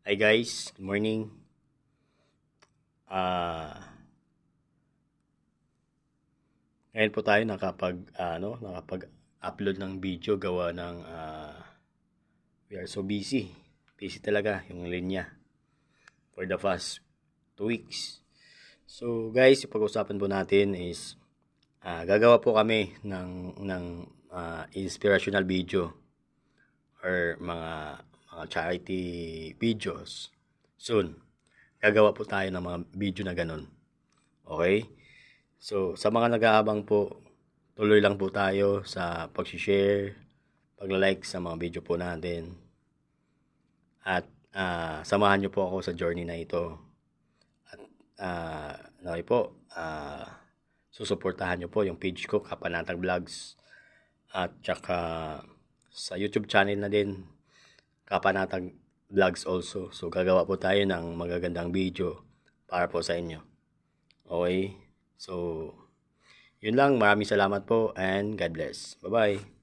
Hi guys, good morning. Ah, Ngayon po tayo nakapag-upload ng video gawa ng we are so busy. Busy talaga yung linya for the past 2 weeks. So guys, yung pag-usapan po natin is gagawa po kami ng inspirational video or mga charity videos soon. Gagawa po tayo ng mga video na ganun. Okay? So, sa mga nag-aabang po, tuloy lang po tayo sa pag-share, pag-like sa mga video po natin. At samahan nyo po ako sa journey na ito. At okay po, susuportahan nyo po yung page ko, Kapanatag Vlogs. At saka sa YouTube channel na din, Kapanatag Vlogs also. So, gagawa po tayo ng magagandang video para po sa inyo. Okay? So, yun lang. Maraming salamat po and God bless. Bye-bye.